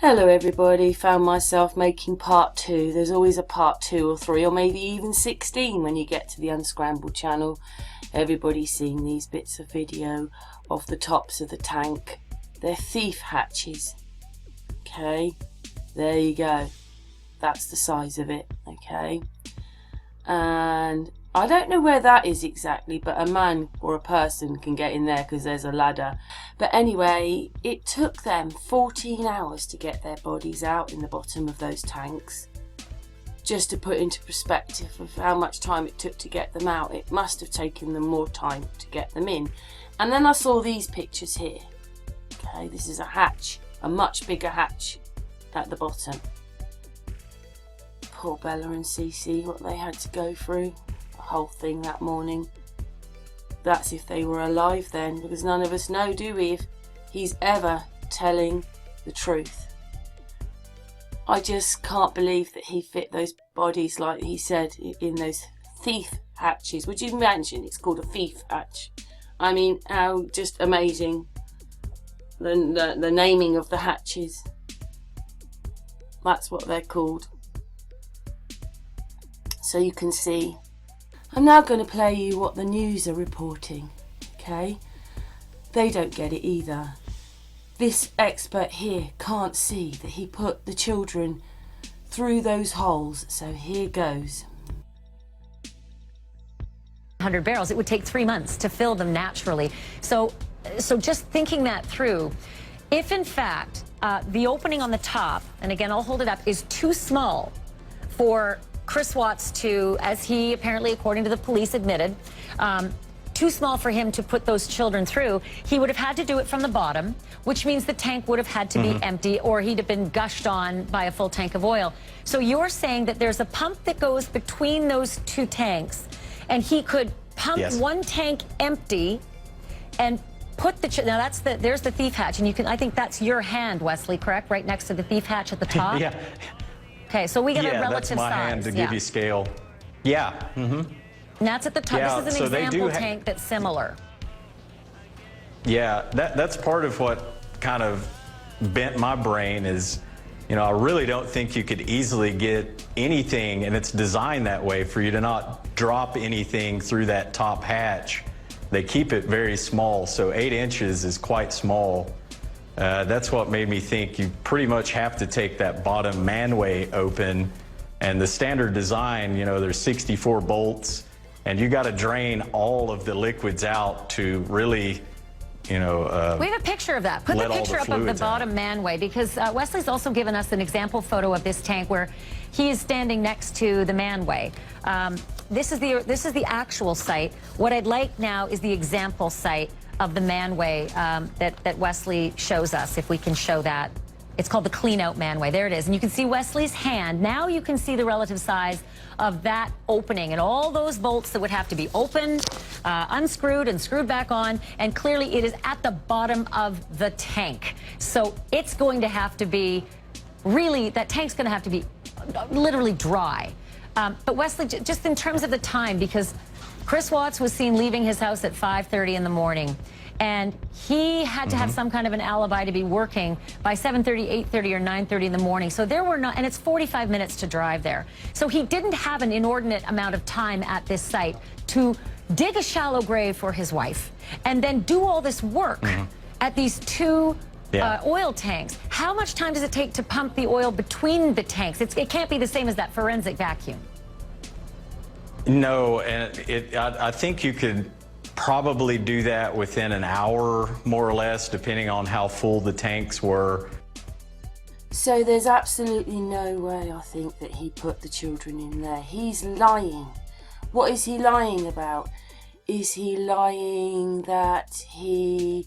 Hello everybody, found myself making part 2. There's always a part 2 or 3 or maybe even 16 when you get to the Unscrambled channel. Everybody's seen these bits of video of the tops of the tank. They're thief hatches. Okay, there you go. That's the size of it, okay. And I don't know where that is exactly, but a man or a person can get in there because there's a ladder. But anyway, it took them 14 hours to get their bodies out in the bottom of those tanks. Just to put into perspective of how much time it took to get them out, it must have taken them more time to get them in. And then I saw these pictures here. Okay, this is a hatch, a much bigger hatch at the bottom. Poor Bella and Cece, what they had to go through. Whole thing that morning. That's if they were alive then, because none of us know, do we, if he's ever telling the truth. I just can't believe that he fit those bodies, like he said, in those thief hatches. Would you imagine it's called a thief hatch? I mean, how just amazing the naming of the hatches. That's what they're called. So you can see. I'm now going to play you what the news are reporting, okay? They don't get it either. This expert here can't see that he put the children through those holes, so here goes. 100 barrels, it would take 3 months to fill them naturally. So just thinking that through, if in fact the opening on the top, and again I'll hold it up, is too small for Chris Watts to, as he apparently, according to the police, admitted, too small for him to put those children through, he would have had to do it from the bottom, which means the tank would have had to be empty, or he'd have been gushed on by a full tank of oil. So you're saying that there's a pump that goes between those two tanks, and he could pump one tank empty and put the now there's the thief hatch, and you can, I think that's your hand, Wesley, correct, right next to the thief hatch at the top. Yeah. Okay, so we got a relative that's my size. hand to give you scale. Yeah. And that's at the top. Yeah, this is an example tank that's similar. Yeah, that's part of what kind of bent my brain is, you know, I really don't think you could easily get anything, and it's designed that way for you to not drop anything through that top hatch. They keep it very small, so 8 inches is quite small. That's what made me think you pretty much have to take that bottom manway open, and the standard design, you know, there's 64 bolts, and you got to drain all of the liquids out to really, you know, we have a picture of that. Put the picture up of the bottom manway, because Wesley's also given us an example photo of this tank where he is standing next to the manway. This is the actual site. What I'd like now is the example site of the manway that Wesley shows us, if we can show that. It's called the clean out manway. There it is. And you can see Wesley's hand. Now you can see the relative size of that opening and all those bolts that would have to be opened, unscrewed and screwed back on. And clearly it is at the bottom of the tank. So it's going to have to be really, that tank's going to have to be literally dry. But Wesley, just in terms of the time, because Chris Watts was seen leaving his house at 5:30 in the morning, and he had to have some kind of an alibi to be working by 7:30, 8:30, or 9:30 in the morning. So there were not, and it's 45 minutes to drive there. So he didn't have an inordinate amount of time at this site to dig a shallow grave for his wife and then do all this work at these two oil tanks. How much time does it take to pump the oil between the tanks? It can't be the same as that forensic vacuum. No, and I think you could probably do that within an hour, more or less, depending on how full the tanks were. So there's absolutely no way, I think, that he put the children in there. He's lying. What is he lying about? Is he lying that he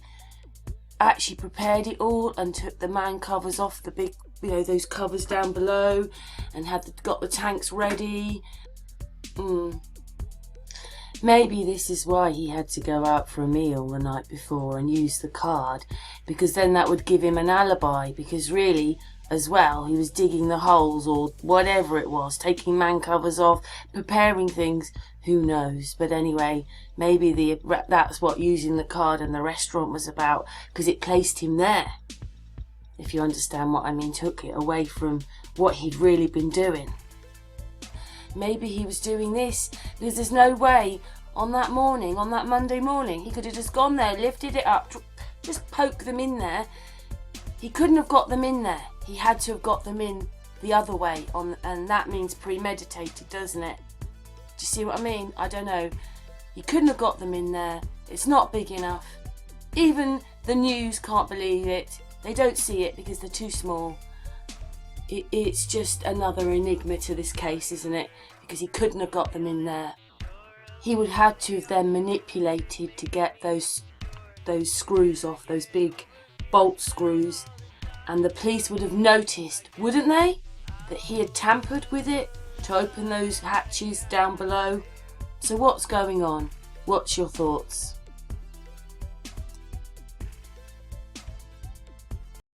actually prepared it all and took the man covers off the big, you know, those covers down below, and got the tanks ready? Maybe this is why he had to go out for a meal the night before and use the card, because then that would give him an alibi, because really, as well, he was digging the holes or whatever it was, taking man covers off, preparing things, who knows. But anyway, maybe that's what using the card in the restaurant was about, because it placed him there. if you understand what I mean, took it away from what he'd really been doing. Maybe he was doing this because there's no way on that morning, on that Monday morning, he could have just gone there, lifted it up, just poke them in there. He couldn't have got them in there. He had to have got them in the other way, and that means premeditated, doesn't it? Do you see what I mean? I don't know. He couldn't have got them in there. It's not big enough. Even the news can't believe it. They don't see it because they're too small. It's just another enigma to this case, isn't it? Because he couldn't have got them in there. He would have to have then manipulated to get those screws off, those big bolt screws, and the police would have noticed, wouldn't they, that he had tampered with it to open those hatches down below. So what's going on? What's your thoughts?